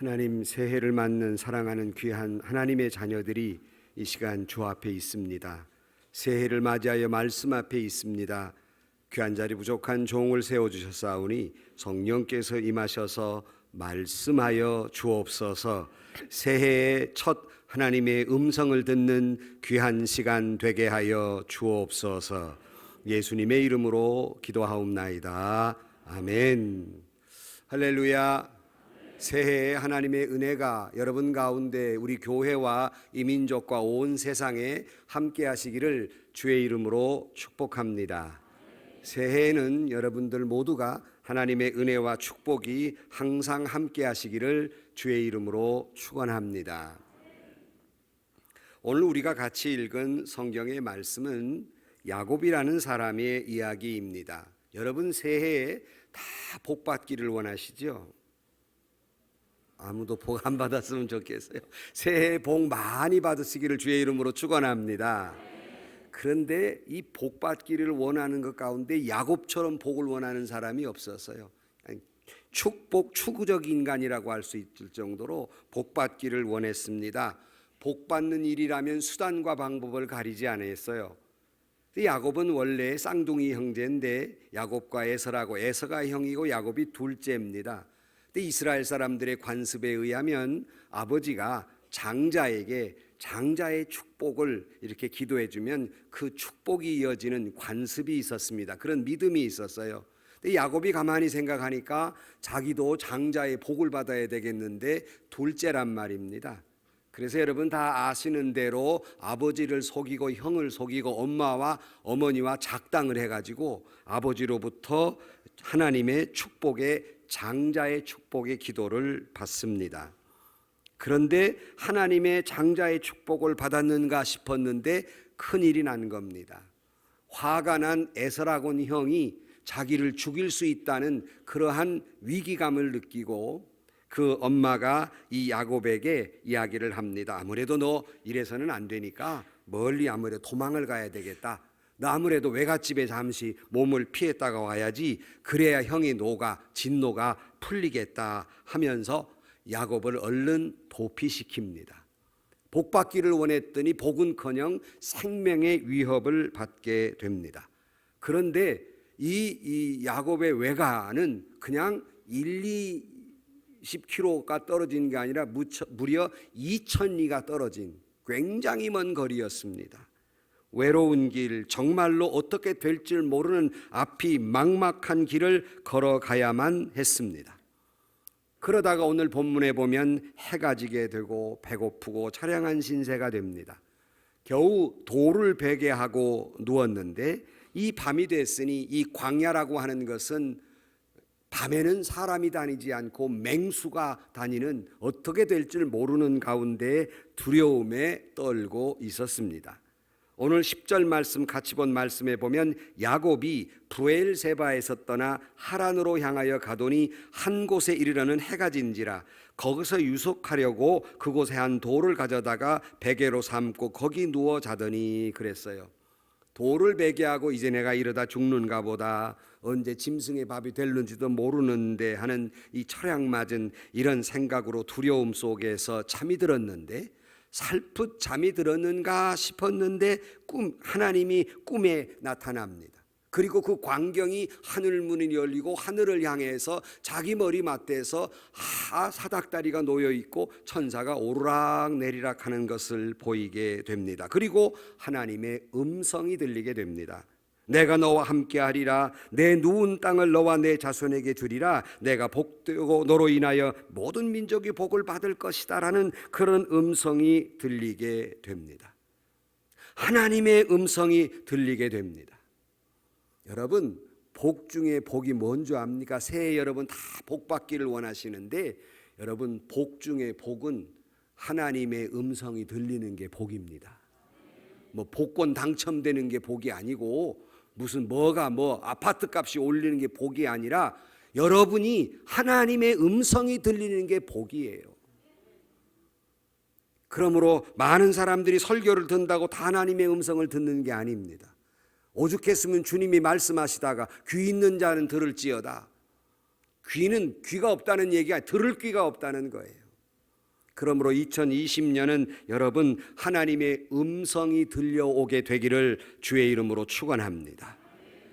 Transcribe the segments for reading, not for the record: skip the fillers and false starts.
하나님, 새해를 맞는 사랑하는 귀한 하나님의 자녀들이 이 시간 주 앞에 있습니다. 새해를 맞이하여 말씀 앞에 있습니다. 귀한 자리 부족한 종을 세워주셨사오니 성령께서 임하셔서 말씀하여 주옵소서. 새해의 첫 하나님의 음성을 듣는 귀한 시간 되게 하여 주옵소서. 예수님의 이름으로 기도하옵나이다. 아멘. 할렐루야. 새해에 하나님의 은혜가 여러분 가운데 우리 교회와 이 민족과 온 세상에 함께 하시기를 주의 이름으로 축복합니다. 새해에는 여러분들 모두가 하나님의 은혜와 축복이 항상 함께 하시기를 주의 이름으로 축원합니다. 오늘 우리가 같이 읽은 성경의 말씀은 야곱이라는 사람의 이야기입니다. 여러분 새해에 다 복 받기를 원하시죠? 아무도 복 안 받았으면 좋겠어요. 새해 복 많이 받으시기를 주의 이름으로 축원합니다. 그런데 이 복 받기를 원하는 것 가운데 야곱처럼 복을 원하는 사람이 없었어요. 축복 추구적 인간이라고 할 수 있을 정도로 복 받기를 원했습니다. 복 받는 일이라면 수단과 방법을 가리지 않았어요. 야곱은 원래 쌍둥이 형제인데 야곱과 에서라고, 에서가 형이고 야곱이 둘째입니다. 이스라엘 사람들의 관습에 의하면 아버지가 장자에게 장자의 축복을 이렇게 기도해 주면 그 축복이 이어지는 관습이 있었습니다. 그런 믿음이 있었어요. 근데 야곱이 가만히 생각하니까 자기도 장자의 복을 받아야 되겠는데 둘째란 말입니다. 그래서 여러분 다 아시는 대로 아버지를 속이고 형을 속이고 엄마와 어머니와 작당을 해가지고 아버지로부터 하나님의 축복의 장자의 축복의 기도를 받습니다. 그런데 하나님의 장자의 축복을 받았는가 싶었는데 큰일이 난 겁니다. 화가 난 에서라곤 형이 자기를 죽일 수 있다는 그러한 위기감을 느끼고 그 엄마가 이 야곱에게 이야기를 합니다. 아무래도 너 이래서는 안 되니까 멀리 아무래도 도망을 가야 되겠다. 너 아무래도 외갓집에 잠시 몸을 피했다가 와야지. 그래야 형의 진노가 풀리겠다 하면서 야곱을 얼른 도피시킵니다. 복 받기를 원했더니 복은커녕 생명의 위협을 받게 됩니다. 그런데 이 야곱의 외가는 그냥 20km가 떨어진 게 아니라 무려 2000리가 떨어진 굉장히 먼 거리였습니다. 외로운 길, 정말로 어떻게 될 줄 모르는 앞이 막막한 길을 걸어가야만 했습니다. 그러다가 오늘 본문에 보면 해가 지게 되고 배고프고 차량한 신세가 됩니다. 겨우 돌을 베게 하고 누웠는데 이 밤이 됐으니 이 광야라고 하는 것은 밤에는 사람이 다니지 않고 맹수가 다니는 어떻게 될 줄 모르는 가운데 두려움에 떨고 있었습니다. 오늘 10절 말씀 같이 본 말씀에 보면 야곱이 브엘세바에서 떠나 하란으로 향하여 가더니 한 곳에 이르러는 해가 진지라 거기서 유숙하려고 그곳에 한 돌을 가져다가 베개로 삼고 거기 누워 자더니 그랬어요. 돌을 베개하고 이제 내가 이러다 죽는가 보다, 언제 짐승의 밥이 될는지도 모르는데 하는 이 철양맞은 이런 생각으로 두려움 속에서 잠이 들었는데 살풋 잠이 들었는가 싶었는데 하나님이 꿈에 나타납니다. 그리고 그 광경이 하늘문이 열리고 하늘을 향해서 자기 머리 맞대서 사닥다리가 놓여있고 천사가 오르락 내리락 하는 것을 보이게 됩니다. 그리고 하나님의 음성이 들리게 됩니다. 내가 너와 함께하리라. 내 누운 땅을 너와 내 자손에게 주리라. 내가 복되고 너로 인하여 모든 민족이 복을 받을 것이다 라는 그런 음성이 들리게 됩니다. 하나님의 음성이 들리게 됩니다. 여러분 복 중에 복이 뭔 줄 압니까? 새해 여러분 다 복 받기를 원하시는데 여러분 복 중에 복은 하나님의 음성이 들리는 게 복입니다. 뭐 복권 당첨되는 게 복이 아니고 무슨 아파트 값이 올리는 게 복이 아니라 여러분이 하나님의 음성이 들리는 게 복이에요. 그러므로 많은 사람들이 설교를 듣는다고 다 하나님의 음성을 듣는 게 아닙니다. 오죽했으면 주님이 말씀하시다가 귀 있는 자는 들을지어다. 귀가 없다는 얘기가 들을 귀가 없다는 거예요. 그러므로 2020년은 여러분 하나님의 음성이 들려오게 되기를 주의 이름으로 축원합니다.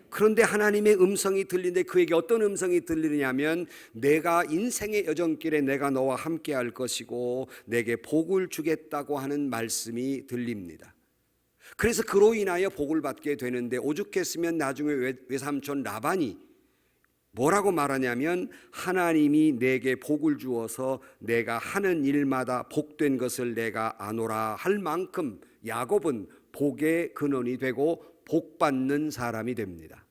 그런데 하나님의 음성이 들리는데 그에게 어떤 음성이 들리느냐면 내가 인생의 여정길에 내가 너와 함께 할 것이고 내게 복을 주겠다고 하는 말씀이 들립니다. 그래서 그로 인하여 복을 받게 되는데 오죽했으면 나중에 외삼촌 라반이 뭐라고 말하냐면 하나님이 내게 복을 주어서 내가 하는 일마다 복된 것을 내가 아노라 할 만큼 야곱은 복의 근원이 되고 복받는 사람이 됩니다.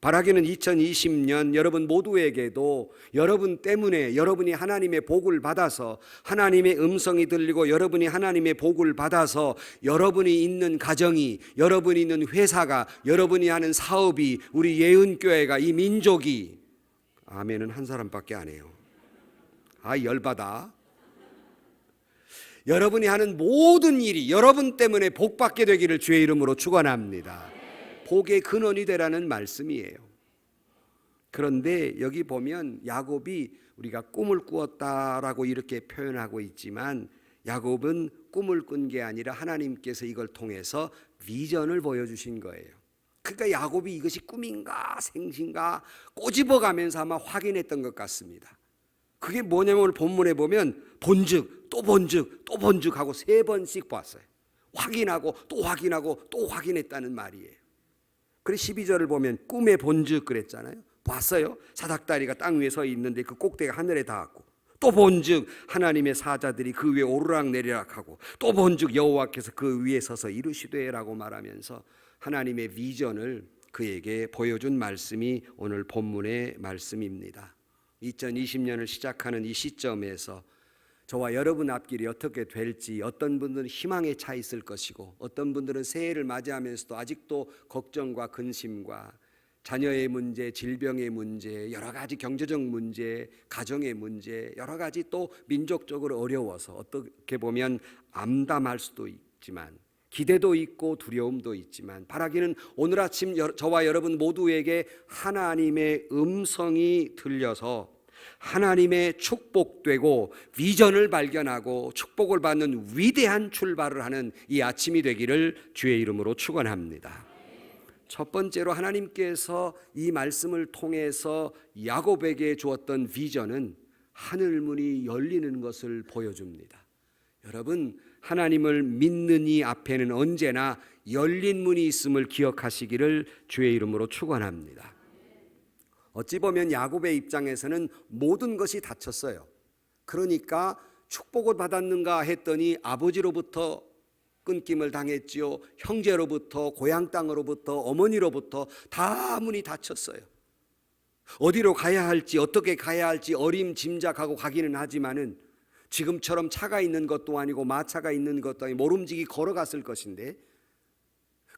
바라기는 2020년 여러분 모두에게도 여러분 때문에 여러분이 하나님의 복을 받아서 하나님의 음성이 들리고 여러분이 하나님의 복을 받아서 여러분이 있는 가정이 여러분이 있는 회사가 여러분이 하는 사업이 우리 예은교회가 이 민족이 아멘은 한 사람밖에 안 해요. 열받아. 여러분이 하는 모든 일이 여러분 때문에 복받게 되기를 주의 이름으로 축원합니다. 복의 근원이 되라는 말씀이에요. 그런데 여기 보면 야곱이 우리가 꿈을 꾸었다라고 이렇게 표현하고 있지만 야곱은 꿈을 꾼 게 아니라 하나님께서 이걸 통해서 비전을 보여주신 거예요. 그러니까 야곱이 이것이 꿈인가 생신가 꼬집어가면서 아마 확인했던 것 같습니다. 그게 뭐냐면 오늘 본문에 보면 본즉 또 본즉 또 본즉 하고 3번씩 봤어요. 확인하고 또 확인하고 또 확인했다는 말이에요. 그래서 12절을 보면 꿈의 본즉 그랬잖아요. 봤어요. 사닥다리가 땅 위에 서 있는데 그 꼭대기가 하늘에 닿았고 또 본즉 하나님의 사자들이 그 위에 오르락 내리락 하고 또 본즉 여호와께서 그 위에 서서 이르시되라고 말하면서 하나님의 비전을 그에게 보여준 말씀이 오늘 본문의 말씀입니다. 2020년을 시작하는 이 시점에서 저와 여러분 앞길이 어떻게 될지 어떤 분들은 희망에 차 있을 것이고 어떤 분들은 새해를 맞이하면서도 아직도 걱정과 근심과 자녀의 문제, 질병의 문제, 여러 가지 경제적 문제, 가정의 문제, 여러 가지 또 민족적으로 어려워서 어떻게 보면 암담할 수도 있지만 기대도 있고 두려움도 있지만 바라기는 오늘 아침 저와 여러분 모두에게 하나님의 음성이 들려서 하나님의 축복되고 비전을 발견하고 축복을 받는 위대한 출발을 하는 이 아침이 되기를 주의 이름으로 축원합니다. 첫 번째로 하나님께서 이 말씀을 통해서 야곱에게 주었던 비전은 하늘문이 열리는 것을 보여줍니다. 여러분 하나님을 믿는 이 앞에는 언제나 열린 문이 있음을 기억하시기를 주의 이름으로 축원합니다. 어찌 보면 야곱의 입장에서는 모든 것이 닫혔어요. 그러니까 축복을 받았는가 했더니 아버지로부터 끊김을 당했지요. 형제로부터, 고향 땅으로부터, 어머니로부터 다 문이 닫혔어요. 어디로 가야 할지 어떻게 가야 할지 어림짐작하고 가기는 하지만은 지금처럼 차가 있는 것도 아니고 마차가 있는 것도 아니고 모름지기 걸어갔을 것인데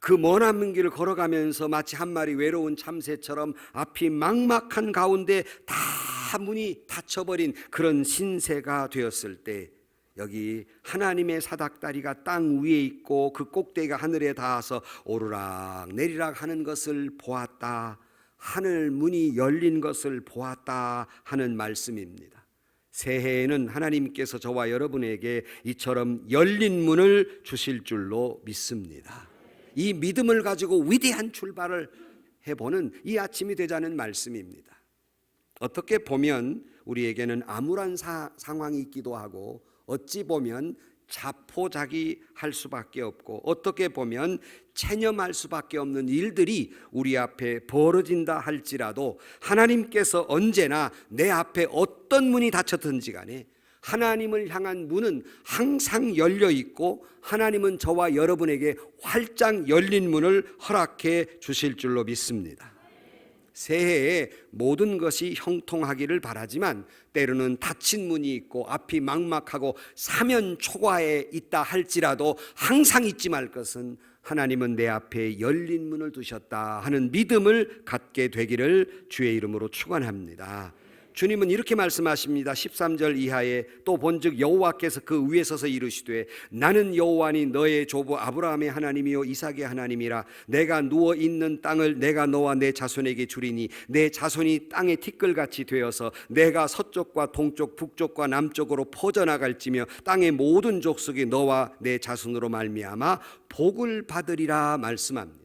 그 머나먼 길을 걸어가면서 마치 한 마리 외로운 참새처럼 앞이 막막한 가운데 다 문이 닫혀버린 그런 신세가 되었을 때 여기 하나님의 사닥다리가 땅 위에 있고 그 꼭대기가 하늘에 닿아서 오르락 내리락 하는 것을 보았다. 하늘 문이 열린 것을 보았다 하는 말씀입니다. 새해에는 하나님께서 저와 여러분에게 이처럼 열린 문을 주실 줄로 믿습니다. 이 믿음을 가지고 위대한 출발을 해보는 이 아침이 되자는 말씀입니다. 어떻게 보면 우리에게는 암울한 상황이 있기도 하고 어찌 보면 자포자기할 수밖에 없고 어떻게 보면 체념할 수밖에 없는 일들이 우리 앞에 벌어진다 할지라도 하나님께서 언제나 내 앞에 어떤 문이 닫혔든지 간에 하나님을 향한 문은 항상 열려 있고 하나님은 저와 여러분에게 활짝 열린 문을 허락해 주실 줄로 믿습니다. 새해에 모든 것이 형통하기를 바라지만 때로는 닫힌 문이 있고 앞이 막막하고 사면 초과에 있다 할지라도 항상 잊지 말 것은 하나님은 내 앞에 열린 문을 두셨다 하는 믿음을 갖게 되기를 주의 이름으로 축원합니다. 주님은 이렇게 말씀하십니다. 13절 이하에 또 본즉 여호와께서 그 위에 서서 이르시되 나는 여호와니 너의 조부 아브라함의 하나님이요 이삭의 하나님이라. 내가 누워 있는 땅을 내가 너와 내 자손에게 주리니 내 자손이 땅의 티끌같이 되어서 내가 서쪽과 동쪽 북쪽과 남쪽으로 퍼져나갈지며 땅의 모든 족속이 너와 내 자손으로 말미암아 복을 받으리라 말씀합니다.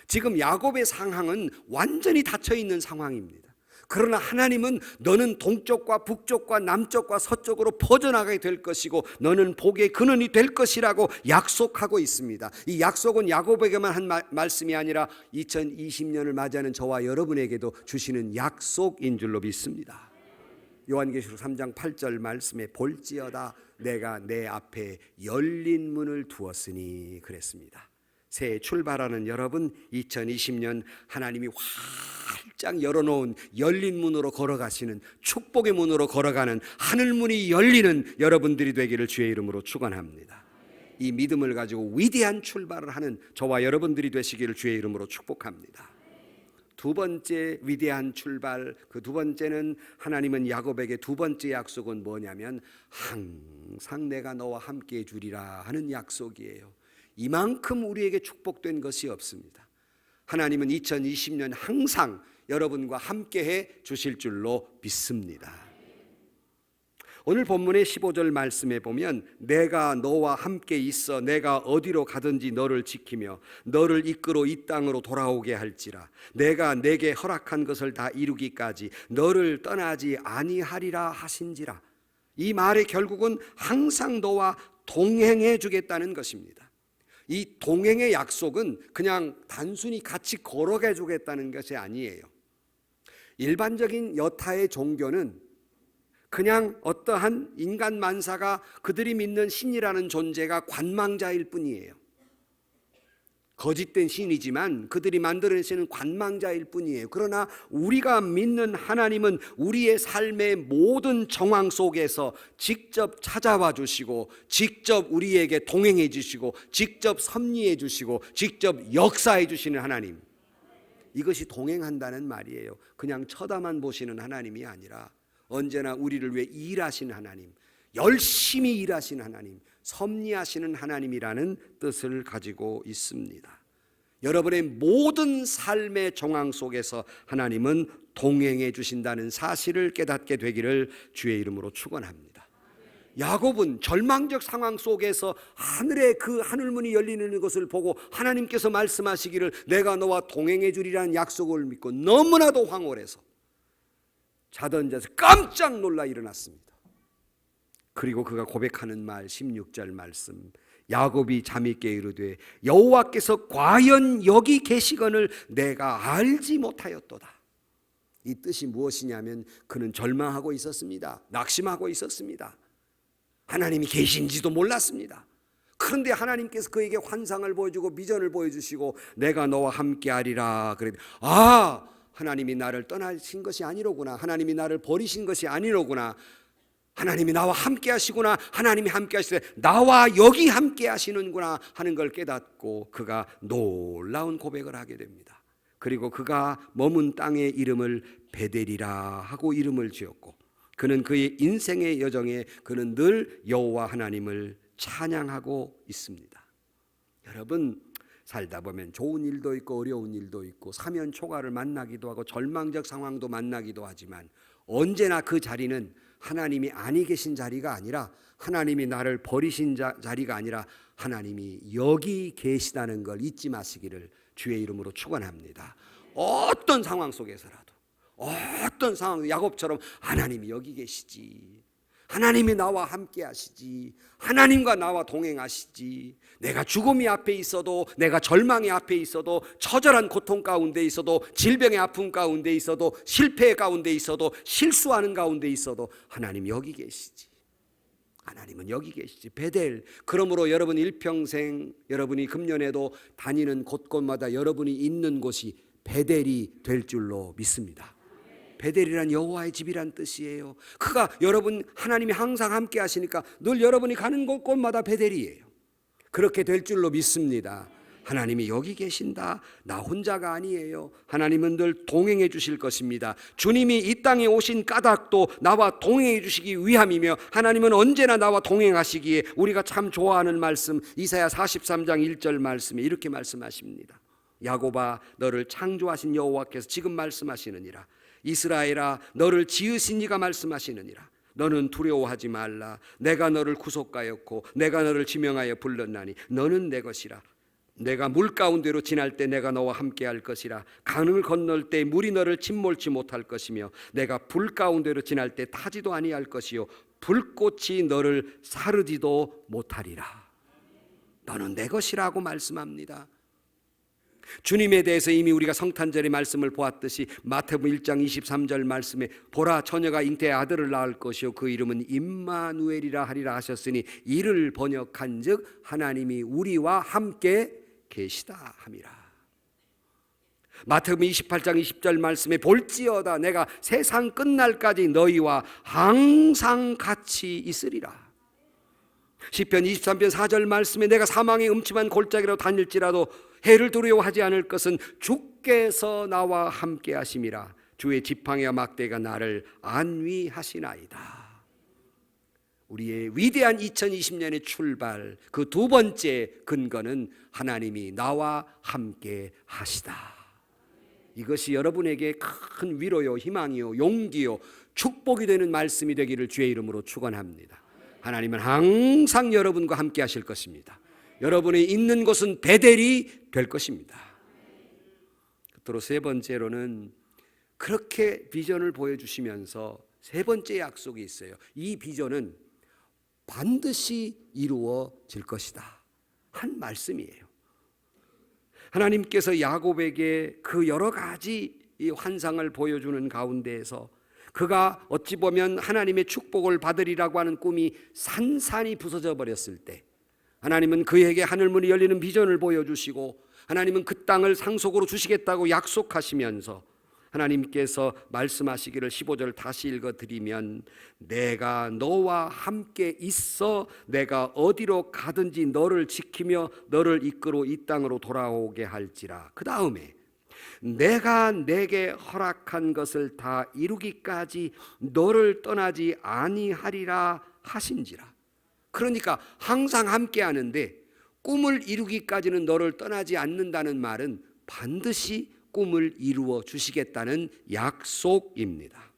지금 야곱의 상황은 완전히 닫혀 있는 상황입니다. 그러나 하나님은 너는 동쪽과 북쪽과 남쪽과 서쪽으로 퍼져나가게 될 것이고 너는 복의 근원이 될 것이라고 약속하고 있습니다. 이 약속은 야곱에게만 한 말씀이 아니라 2020년을 맞이하는 저와 여러분에게도 주시는 약속인 줄로 믿습니다. 요한계시록 3장 8절 말씀에 볼지어다 내가 내 앞에 열린 문을 두었으니 그랬습니다. 새해 출발하는 여러분, 2020년 하나님이 활짝 열어놓은 열린 문으로 걸어가시는, 축복의 문으로 걸어가는 하늘문이 열리는 여러분들이 되기를 주의 이름으로 축원합니다. 이 믿음을 가지고 위대한 출발을 하는 저와 여러분들이 되시기를 주의 이름으로 축복합니다. 두 번째 위대한 출발, 그 두 번째는 하나님은 야곱에게 두 번째 약속은 뭐냐면 항상 내가 너와 함께 해주리라 하는 약속이에요. 이만큼 우리에게 축복된 것이 없습니다. 하나님은 2020년 항상 여러분과 함께해 주실 줄로 믿습니다. 오늘 본문의 15절 말씀에 보면 내가 너와 함께 있어 내가 어디로 가든지 너를 지키며 너를 이끌어 이 땅으로 돌아오게 할지라. 내가 내게 허락한 것을 다 이루기까지 너를 떠나지 아니하리라 하신지라. 이 말의 결국은 항상 너와 동행해 주겠다는 것입니다. 이 동행의 약속은 그냥 단순히 같이 걸어가 주겠다는 것이 아니에요. 일반적인 여타의 종교는 그냥 어떠한 인간 만사가 그들이 믿는 신이라는 존재가 관망자일 뿐이에요. 거짓된 신이지만 그들이 만들어내시는 관망자일 뿐이에요. 그러나 우리가 믿는 하나님은 우리의 삶의 모든 정황 속에서 직접 찾아와 주시고 직접 우리에게 동행해 주시고 직접 섭리해 주시고 직접 역사해 주시는 하나님, 이것이 동행한다는 말이에요. 그냥 쳐다만 보시는 하나님이 아니라 언제나 우리를 위해 일하시는 하나님, 열심히 일하시는 하나님, 섭리하시는 하나님이라는 뜻을 가지고 있습니다. 여러분의 모든 삶의 정황 속에서 하나님은 동행해 주신다는 사실을 깨닫게 되기를 주의 이름으로 축원합니다. 야곱은 절망적 상황 속에서 하늘의 그 하늘문이 열리는 것을 보고 하나님께서 말씀하시기를 내가 너와 동행해 주리라는 약속을 믿고 너무나도 황홀해서 자던 자에서 깜짝 놀라 일어났습니다. 그리고 그가 고백하는 말 16절 말씀, 야곱이 잠있게 이르되 여호와께서 과연 여기 계시거늘 내가 알지 못하였도다. 이 뜻이 무엇이냐면 그는 절망하고 있었습니다. 낙심하고 있었습니다. 하나님이 계신지도 몰랐습니다. 그런데 하나님께서 그에게 환상을 보여주고 비전을 보여주시고 내가 너와 함께하리라 그랬더니 하나님이 나를 떠나신 것이 아니로구나. 하나님이 나를 버리신 것이 아니로구나. 하나님이 나와 함께 하시구나. 하나님이 함께 하시되 나와 여기 함께 하시는구나 하는 걸 깨닫고 그가 놀라운 고백을 하게 됩니다. 그리고 그가 머문 땅의 이름을 베델이라 하고 이름을 지었고 그는 그의 인생의 여정에 그는 늘 여호와 하나님을 찬양하고 있습니다. 여러분, 살다 보면 좋은 일도 있고 어려운 일도 있고 사면초가를 만나기도 하고 절망적 상황도 만나기도 하지만 언제나 그 자리는 하나님이 아니 계신 자리가 아니라 하나님이 나를 버리신 자리가 아니라 하나님이 여기 계시다는 걸 잊지 마시기를 주의 이름으로 축원합니다. 어떤 상황 속에서라도 어떤 상황, 야곱처럼 하나님이 여기 계시지, 하나님이 나와 함께 하시지, 하나님과 나와 동행하시지. 내가 죽음이 앞에 있어도, 내가 절망의 앞에 있어도, 처절한 고통 가운데 있어도, 질병의 아픔 가운데 있어도, 실패 가운데 있어도, 실수하는 가운데 있어도 하나님 여기 계시지. 하나님은 여기 계시지. 베델. 그러므로 여러분 일평생 여러분이 금년에도 다니는 곳곳마다 여러분이 있는 곳이 베델이 될 줄로 믿습니다. 베델이란 여호와의 집이란 뜻이에요. 그가 여러분 하나님이 항상 함께 하시니까 늘 여러분이 가는 곳곳마다 베델이에요. 그렇게 될 줄로 믿습니다. 하나님이 여기 계신다. 나 혼자가 아니에요. 하나님은 늘 동행해 주실 것입니다. 주님이 이 땅에 오신 까닭도 나와 동행해 주시기 위함이며 하나님은 언제나 나와 동행하시기에 우리가 참 좋아하는 말씀 이사야 43장 1절 말씀에 이렇게 말씀하십니다. 야곱아 너를 창조하신 여호와께서 지금 말씀하시느니라. 이스라엘아 너를 지으신 이가 말씀하시느니라. 너는 두려워하지 말라. 내가 너를 구속하였고 내가 너를 지명하여 불렀나니 너는 내 것이라. 내가 물 가운데로 지날 때 내가 너와 함께 할 것이라. 강을 건널 때 물이 너를 침몰치 못할 것이며 내가 불 가운데로 지날 때 타지도 아니할 것이요 불꽃이 너를 사르지도 못하리라. 너는 내 것이라고 말씀합니다. 주님에 대해서 이미 우리가 성탄절의 말씀을 보았듯이 마태복음 1장 23절 말씀에 보라 처녀가 잉태의 아들을 낳을 것이요 그 이름은 임마누엘이라 하리라 하셨으니 이를 번역한즉 하나님이 우리와 함께 계시다 함이라. 마태복음 28장 20절 말씀에 볼지어다 내가 세상 끝날까지 너희와 항상 같이 있으리라. 시편 23편 4절 말씀에 내가 사망의 음침한 골짜기로 다닐지라도 해를 두려워하지 않을 것은 주께서 나와 함께 하심이라. 주의 지팡이와 막대가 나를 안위하시나이다. 우리의 위대한 2020년의 출발 그 두 번째 근거는 하나님이 나와 함께 하시다. 이것이 여러분에게 큰 위로요 희망이요 용기요 축복이 되는 말씀이 되기를 주의 이름으로 축원합니다. 하나님은 항상 여러분과 함께 하실 것입니다. 여러분이 있는 곳은 베델이 될 것입니다. 끝으로 세 번째로는 그렇게 비전을 보여주시면서 세 번째 약속이 있어요. 이 비전은 반드시 이루어질 것이다 한 말씀이에요. 하나님께서 야곱에게 그 여러 가지 이 환상을 보여주는 가운데에서 그가 어찌 보면 하나님의 축복을 받으리라고 하는 꿈이 산산이 부서져 버렸을 때 하나님은 그에게 하늘문이 열리는 비전을 보여주시고 하나님은 그 땅을 상속으로 주시겠다고 약속하시면서 하나님께서 말씀하시기를 15절 다시 읽어드리면 내가 너와 함께 있어 내가 어디로 가든지 너를 지키며 너를 이끌어 이 땅으로 돌아오게 할지라. 그 다음에 내가 내게 허락한 것을 다 이루기까지 너를 떠나지 아니하리라 하신지라. 그러니까 항상 함께 하는데 꿈을 이루기까지는 너를 떠나지 않는다는 말은 반드시 꿈을 이루어 주시겠다는 약속입니다.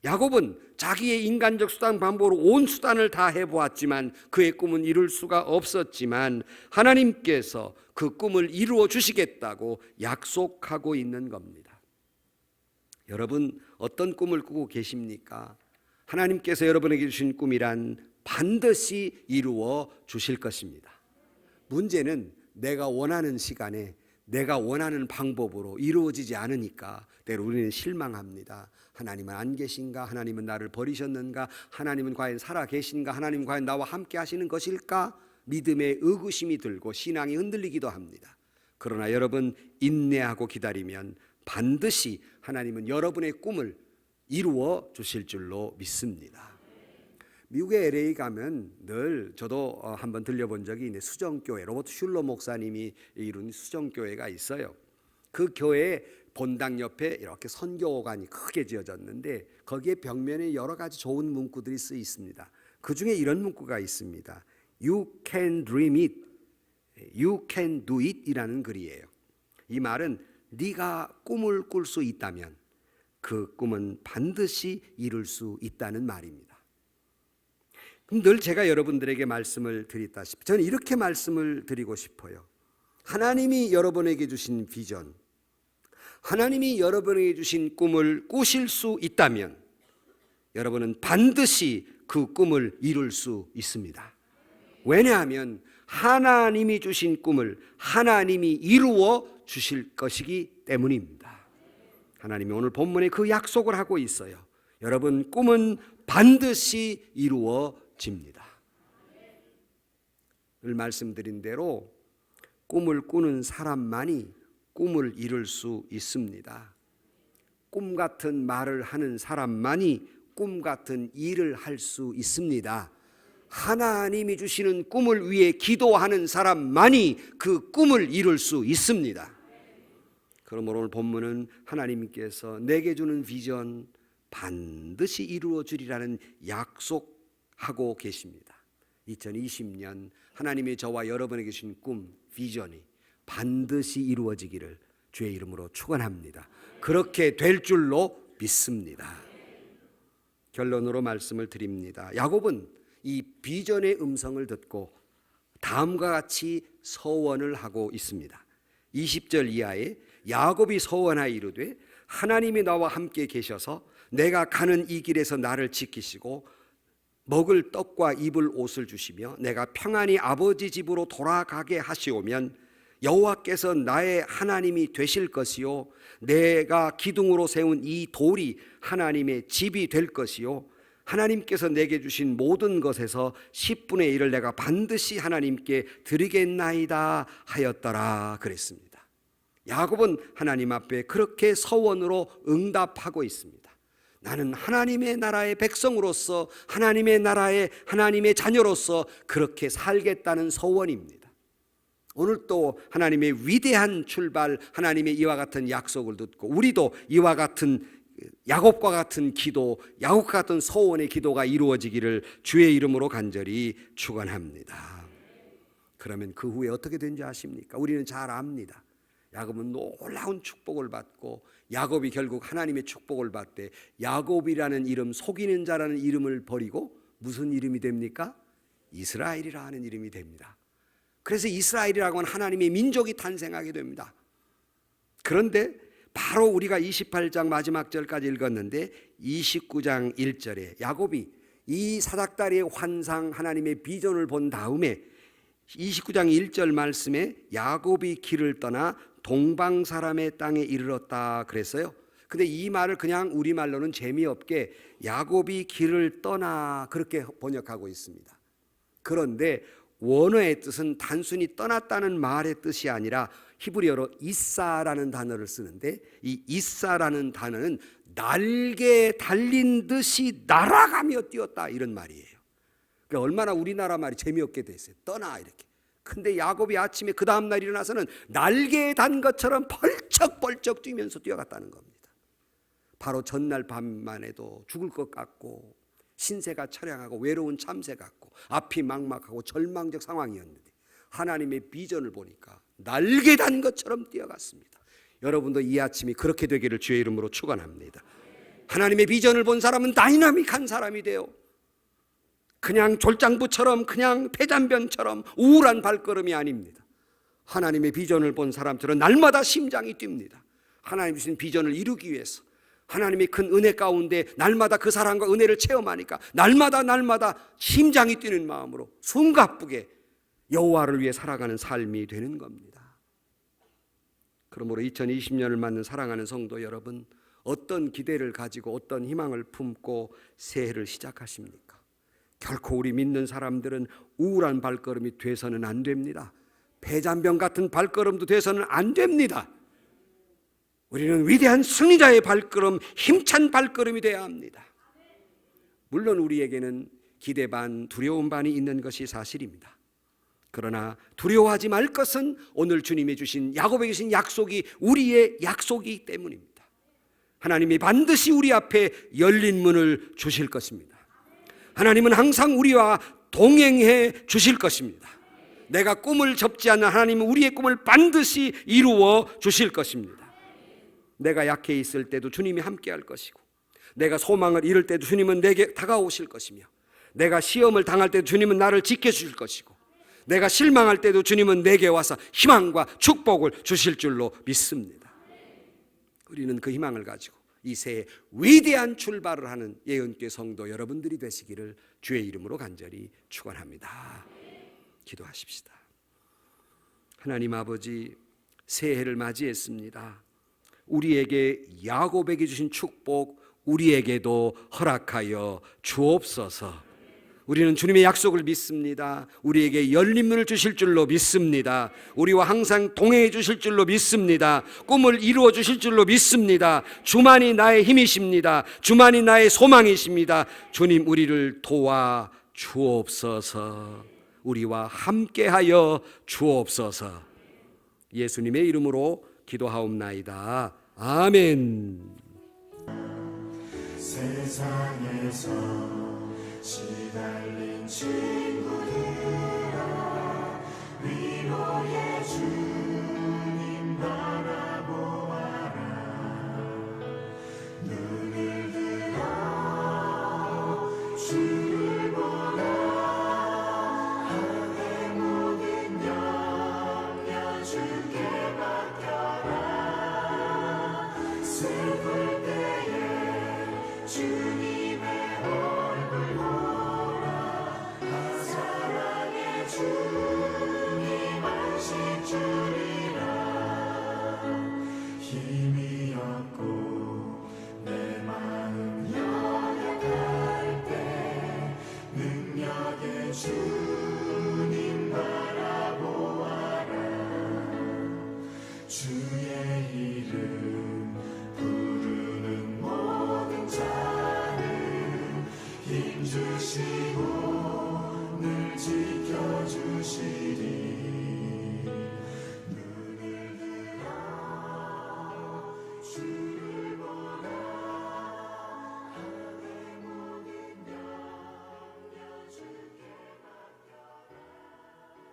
야곱은 자기의 인간적 수단 방법으로 온 수단을 다 해보았지만 그의 꿈은 이룰 수가 없었지만 하나님께서 그 꿈을 이루어 주시겠다고 약속하고 있는 겁니다. 여러분 어떤 꿈을 꾸고 계십니까? 하나님께서 여러분에게 주신 꿈이란 반드시 이루어 주실 것입니다. 문제는 내가 원하는 시간에 내가 원하는 방법으로 이루어지지 않으니까 때로 우리는 실망합니다. 하나님은 안 계신가? 하나님은 나를 버리셨는가? 하나님은 과연 살아 계신가? 하나님은 과연 나와 함께 하시는 것일까? 믿음의 의구심이 들고 신앙이 흔들리기도 합니다. 그러나 여러분 인내하고 기다리면 반드시 하나님은 여러분의 꿈을 이루어 주실 줄로 믿습니다. 미국의 LA 가면 늘 저도 한번 들려본 적이 있는데 수정교회 로버트 슐러 목사님이 이룬 수정교회가 있어요. 그 교회 본당 옆에 이렇게 선교관이 크게 지어졌는데 거기에 벽면에 여러 가지 좋은 문구들이 쓰여 있습니다. 그 중에 이런 문구가 있습니다. You can dream it, you can do it 이라는 글이에요. 이 말은 네가 꿈을 꿀 수 있다면 그 꿈은 반드시 이룰 수 있다는 말입니다. 늘 제가 여러분들에게 말씀을 드렸다시피 저는 이렇게 말씀을 드리고 싶어요. 하나님이 여러분에게 주신 비전, 하나님이 여러분에게 주신 꿈을 꾸실 수 있다면 여러분은 반드시 그 꿈을 이룰 수 있습니다. 왜냐하면 하나님이 주신 꿈을 하나님이 이루어 주실 것이기 때문입니다. 하나님이 오늘 본문에 그 약속을 하고 있어요. 여러분 꿈은 반드시 이루어집니다. 늘 말씀드린 대로 꿈을 꾸는 사람만이 꿈을 이룰 수 있습니다. 꿈 같은 말을 하는 사람만이 꿈 같은 일을 할 수 있습니다. 하나님이 주시는 꿈을 위해 기도하는 사람만이 그 꿈을 이룰 수 있습니다. 그러므로 오늘 본문은 하나님께서 내게 주는 비전 반드시 이루어 주리라는 약속하고 계십니다. 2020년 하나님이 저와 여러분에게 주신 꿈, 비전이 반드시 이루어지기를 주의 이름으로 축원합니다. 그렇게 될 줄로 믿습니다. 결론으로 말씀을 드립니다. 야곱은 이 비전의 음성을 듣고 다음과 같이 서원을 하고 있습니다. 20절 이하에 야곱이 서원하여 이르되 하나님이 나와 함께 계셔서 내가 가는 이 길에서 나를 지키시고 먹을 떡과 입을 옷을 주시며 내가 평안히 아버지 집으로 돌아가게 하시오면 여호와께서 나의 하나님이 되실 것이요 내가 기둥으로 세운 이 돌이 하나님의 집이 될 것이요 하나님께서 내게 주신 모든 것에서 10분의 1을 내가 반드시 하나님께 드리겠나이다 하였더라 그랬습니다. 야곱은 하나님 앞에 그렇게 서원으로 응답하고 있습니다. 나는 하나님의 나라의 백성으로서 하나님의 나라의 하나님의 자녀로서 그렇게 살겠다는 서원입니다. 오늘 또 하나님의 위대한 출발, 하나님의 이와 같은 약속을 듣고 우리도 이와 같은 야곱과 같은 기도, 야곱과 같은 서원의 기도가 이루어지기를 주의 이름으로 간절히 축원합니다. 그러면 그 후에 어떻게 된지 아십니까? 우리는 잘 압니다. 야곱은 놀라운 축복을 받고 야곱이 결국 하나님의 축복을 받되 야곱이라는 이름, 속이는 자라는 이름을 버리고 무슨 이름이 됩니까? 이스라엘이라 하는 이름이 됩니다. 그래서 이스라엘이라고 하는 하나님의 민족이 탄생하게 됩니다. 그런데 바로 우리가 28장 마지막 절까지 읽었는데 29장 1절에 야곱이 이 사닥다리의 환상, 하나님의 비전을 본 다음에 29장 1절 말씀에 야곱이 길을 떠나 동방 사람의 땅에 이르렀다 그랬어요. 근데 이 말을 그냥 우리말로는 재미없게 야곱이 길을 떠나 그렇게 번역하고 있습니다. 그런데 원어의 뜻은 단순히 떠났다는 말의 뜻이 아니라 히브리어로 이사라는 단어를 쓰는데 이 이사라는 단어는 날개에 달린 듯이 날아가며 뛰었다 이런 말이에요. 그러니까 얼마나 우리나라 말이 재미없게 됐어요. 떠나 이렇게. 근데 야곱이 아침에 그 다음 날 일어나서는 날개에 단 것처럼 벌쩍벌쩍 뛰면서 뛰어갔다는 겁니다. 바로 전날 밤만 해도 죽을 것 같고 신세가 처량하고 외로운 참새 같고 앞이 막막하고 절망적 상황이었는데 하나님의 비전을 보니까 날개 단 것처럼 뛰어갔습니다. 여러분도 이 아침이 그렇게 되기를 주의 이름으로 축원합니다. 하나님의 비전을 본 사람은 다이나믹한 사람이 돼요. 그냥 졸장부처럼 그냥 폐잔변처럼 우울한 발걸음이 아닙니다. 하나님의 비전을 본 사람들은 날마다 심장이 뜁니다. 하나님 주신 비전을 이루기 위해서 하나님의 큰 은혜 가운데 날마다 그 사랑과 은혜를 체험하니까 날마다 심장이 뛰는 마음으로 숨가쁘게 여호와를 위해 살아가는 삶이 되는 겁니다. 그러므로 2020년을 맞는 사랑하는 성도 여러분, 어떤 기대를 가지고 어떤 희망을 품고 새해를 시작하십니까? 결코 우리 믿는 사람들은 우울한 발걸음이 돼서는 안 됩니다. 폐잔병 같은 발걸음도 돼서는 안 됩니다. 우리는 위대한 승리자의 발걸음, 힘찬 발걸음이 되어야 합니다. 물론 우리에게는 기대 반, 두려움 반이 있는 것이 사실입니다. 그러나 두려워하지 말 것은 오늘 주님이 주신 야곱에게 주신 약속이 우리의 약속이기 때문입니다. 하나님이 반드시 우리 앞에 열린 문을 주실 것입니다. 하나님은 항상 우리와 동행해 주실 것입니다. 내가 꿈을 접지 않는 하나님은 우리의 꿈을 반드시 이루어 주실 것입니다. 내가 약해 있을 때도 주님이 함께 할 것이고 내가 소망을 잃을 때도 주님은 내게 다가오실 것이며 내가 시험을 당할 때도 주님은 나를 지켜주실 것이고 내가 실망할 때도 주님은 내게 와서 희망과 축복을 주실 줄로 믿습니다. 우리는 그 희망을 가지고 이 새해 위대한 출발을 하는 예언교회 성도 여러분들이 되시기를 주의 이름으로 간절히 축원합니다. 기도하십시다. 하나님 아버지, 새해를 맞이했습니다. 우리에게 야곱에게 주신 축복 우리에게도 허락하여 주옵소서. 우리는 주님의 약속을 믿습니다. 우리에게 열린 문을 주실 줄로 믿습니다. 우리와 항상 동행해 주실 줄로 믿습니다. 꿈을 이루어 주실 줄로 믿습니다. 주만이 나의 힘이십니다. 주만이 나의 소망이십니다. 주님, 우리를 도와 주옵소서. 우리와 함께하여 주옵소서. 예수님의 이름으로 기도하옵나이다. 아멘. 세상에서 시달린 친구들아, 위로의 주님 바라보아라. 눈을 들어 주를 보라. 하늘의 모든 염려 주께 맡겨라. 슬플 때에 주님의 얼굴 보라. 사랑의 주님 안식 주리라. 힘이 없고 내 마음 연약할 때 능력의 주